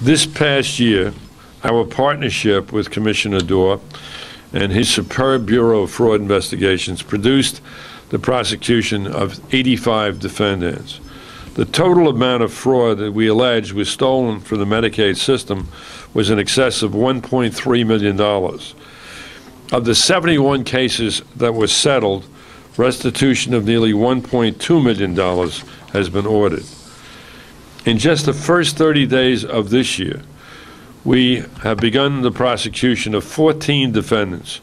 This past year, our partnership with Commissioner Doar and his superb Bureau of Fraud Investigations produced the prosecution of 85 defendants. The total amount of fraud that we allege was stolen from the Medicaid system was in excess of $1.3 million. Of the 71 cases that were settled, restitution of nearly $1.2 million has been ordered. In just the first 30 days of this year, we have begun the prosecution of 14 defendants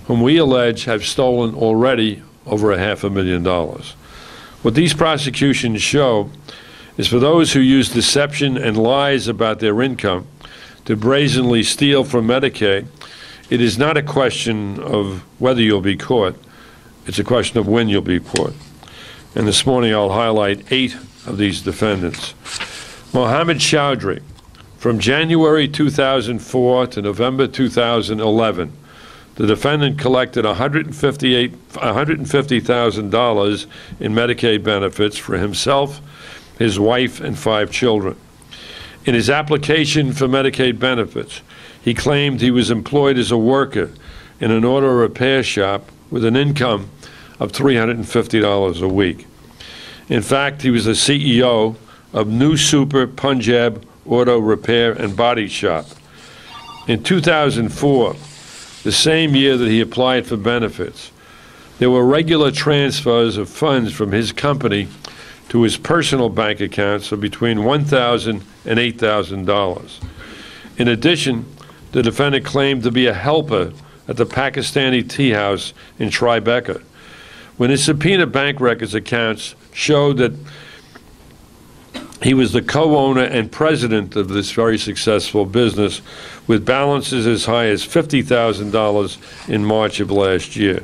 whom we allege have stolen already over $500,000. What these prosecutions show is for those who use deception and lies about their income to brazenly steal from Medicaid, it is not a question of whether you'll be caught, it's a question of when you'll be caught. And this morning I'll highlight 8 of these defendants. Mohammed Chowdhury, from January 2004 to November 2011, the defendant collected $150,000 in Medicaid benefits for himself, his wife, and 5 children. In his application for Medicaid benefits, he claimed he was employed as a worker in an auto repair shop with an income of $350 a week. In fact, he was the CEO of New Super Punjab Auto Repair and Body Shop. In 2004, the same year that he applied for benefits, there were regular transfers of funds from his company to his personal bank accounts of between $1,000 and $8,000. In addition, the defendant claimed to be a helper at the Pakistani tea house in Tribeca. When his subpoena bank records accounts showed that he was the co-owner and president of this very successful business with balances as high as $50,000 in March of last year.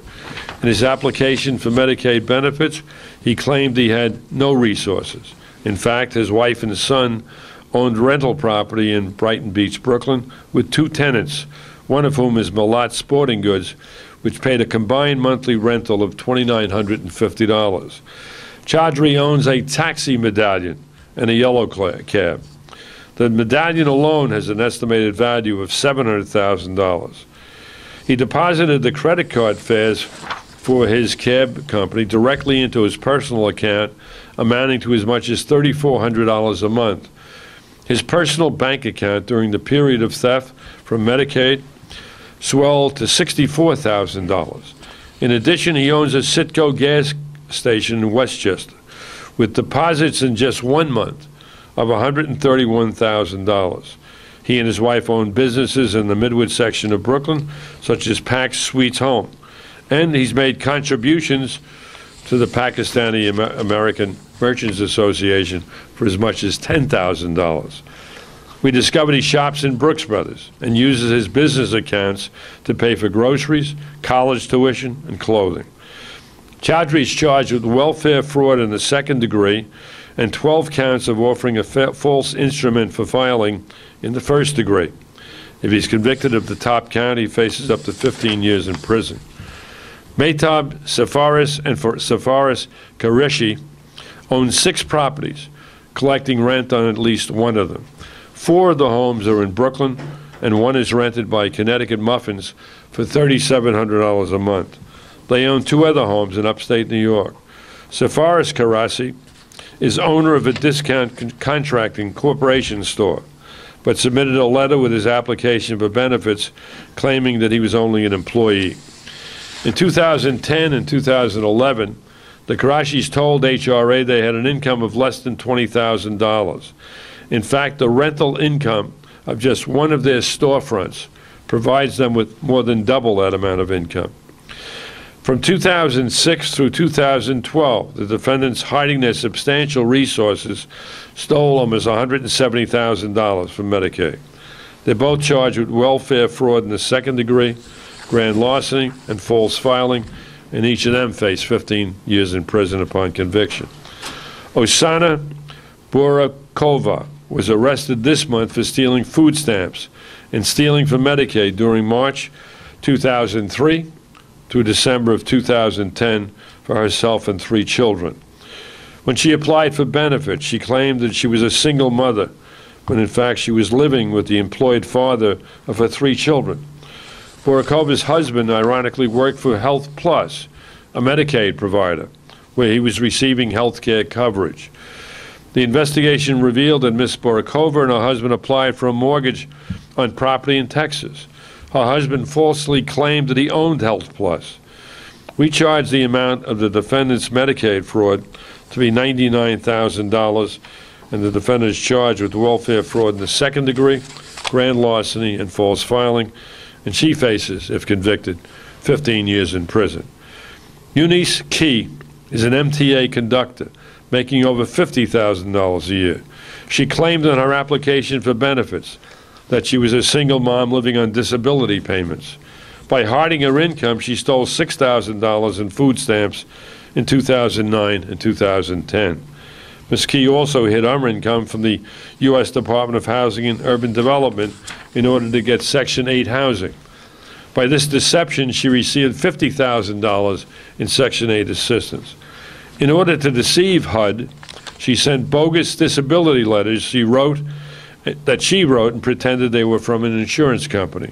In his application for Medicaid benefits, he claimed he had no resources. In fact, his wife and son owned rental property in Brighton Beach, Brooklyn, with 2 tenants, one of whom is Malat Sporting Goods, which paid a combined monthly rental of $2,950. Chowdhury owns a taxi medallion and a yellow cab. The medallion alone has an estimated value of $700,000. He deposited the credit card fares for his cab company directly into his personal account, amounting to as much as $3,400 a month. His personal bank account during the period of theft from Medicaid swelled to $64,000. In addition, he owns a Citgo gas station in Westchester, with deposits in just 1 month of $131,000. He and his wife own businesses in the Midwood section of Brooklyn, such as Pax Suites Home, and he's made contributions to the Pakistani American Merchants Association for as much as $10,000. We discovered he shops in Brooks Brothers and uses his business accounts to pay for groceries, college tuition, and clothing. Chowdhury is charged with welfare fraud in the 2nd degree and 12 counts of offering a false instrument for filing in the 1st degree. If he's convicted of the top count, he faces up to 15 years in prison. Mehtab Safaris and Safaris Qureshi own 6 properties, collecting rent on at least 1 of them. 4 of the homes are in Brooklyn, and 1 is rented by Connecticut Muffins for $3,700 a month. They own 2 other homes in upstate New York. Safaris Qureshi is owner of a discount contracting corporation store, but submitted a letter with his application for benefits claiming that he was only an employee. In 2010 and 2011, the Qureshis told HRA they had an income of less than $20,000. In fact, the rental income of just one of their storefronts provides them with more than double that amount of income. From 2006 through 2012, the defendants, hiding their substantial resources, stole almost $170,000 from Medicaid. They're both charged with welfare fraud in the 2nd degree, grand larceny, and false filing, and each of them face 15 years in prison upon conviction. Osana Burakova was arrested this month for stealing food stamps and stealing from Medicaid during March 2003 through December of 2010 for herself and 3 children. When she applied for benefits, she claimed that she was a single mother, when in fact she was living with the employed father of her 3 children. Borakova's husband ironically worked for Health Plus, a Medicaid provider, where he was receiving health care coverage. The investigation revealed that Ms. Borakova and her husband applied for a mortgage on property in Texas. Her husband falsely claimed that he owned Health Plus. We charged the amount of the defendant's Medicaid fraud to be $99,000, and the defendant is charged with welfare fraud in the 2nd degree, grand larceny, and false filing, and she faces, if convicted, 15 years in prison. Eunice Key is an MTA conductor, making over $50,000 a year. She claimed in her application for benefits that she was a single mom living on disability payments. By hiding her income, she stole $6,000 in food stamps in 2009 and 2010. Ms. Key also hid her income from the U.S. Department of Housing and Urban Development in order to get Section 8 housing. By this deception, she received $50,000 in Section 8 assistance. In order to deceive HUD, she sent bogus disability letters she wrote and pretended they were from an insurance company.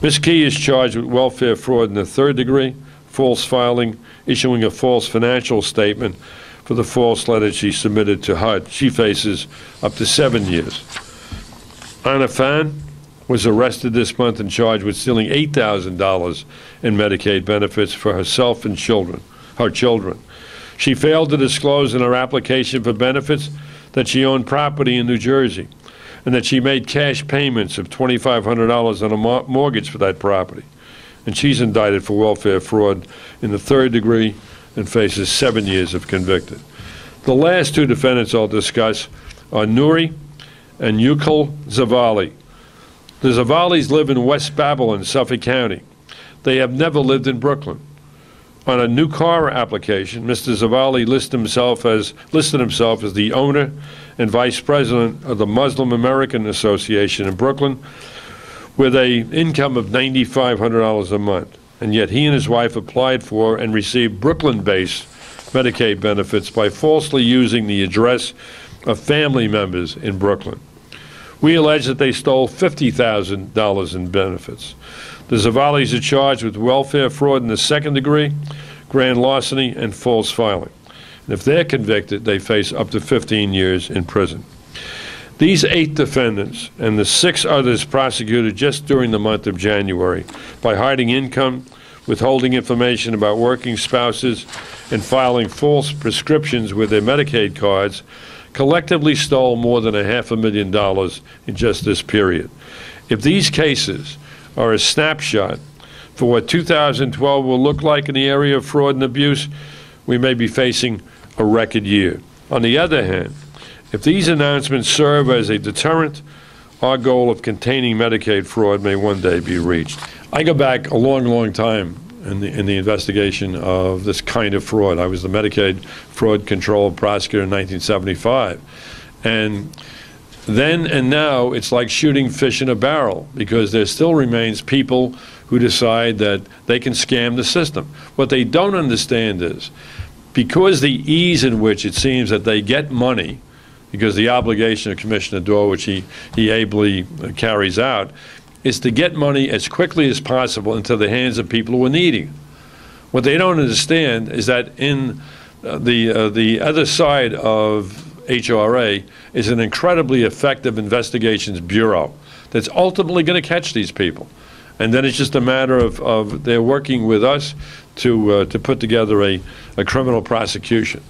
Ms. Key is charged with welfare fraud in the 3rd degree, false filing, issuing a false financial statement for the false letter she submitted to HUD. She faces up to 7 years. Anna Fan was arrested this month and charged with stealing $8,000 in Medicaid benefits for herself and her children. She failed to disclose in her application for benefits that she owned property in New Jersey and that she made cash payments of $2,500 on a mortgage for that property. And she's indicted for welfare fraud in the 3rd degree and faces 7 years if convicted. The last 2 defendants I'll discuss are Nuri and Yukal Zavali. The Zavalis live in West Babylon, Suffolk County. They have never lived in Brooklyn. On a new car application, Mr. Zavali listed himself as the owner and vice president of the Muslim American Association in Brooklyn with an income of $9,500 a month. And yet he and his wife applied for and received Brooklyn-based Medicaid benefits by falsely using the address of family members in Brooklyn. We allege that they stole $50,000 in benefits. The Zavalis are charged with welfare fraud in the 2nd degree, grand larceny, and false filing. And if they're convicted, they face up to 15 years in prison. These 8 defendants and the 6 others prosecuted just during the month of January by hiding income, withholding information about working spouses, and filing false prescriptions with their Medicaid cards collectively stole more than $500,000 in just this period. If these cases are a snapshot for what 2012 will look like in the area of fraud and abuse, we may be facing a record year. On the other hand, if these announcements serve as a deterrent, our goal of containing Medicaid fraud may one day be reached. I go back a long, long time in the investigation of this kind of fraud. I was the Medicaid fraud control prosecutor in 1975. And then and now, it's like shooting fish in a barrel, because there still remains people who decide that they can scam the system. What they don't understand is, because the ease in which it seems that they get money, because the obligation of Commissioner Doar, which he ably carries out, is to get money as quickly as possible into the hands of people who are needing it. What they don't understand is that in the other side of HRA is an incredibly effective investigations bureau that's ultimately going to catch these people. And then it's just a matter of they're working with us to put together a criminal prosecution.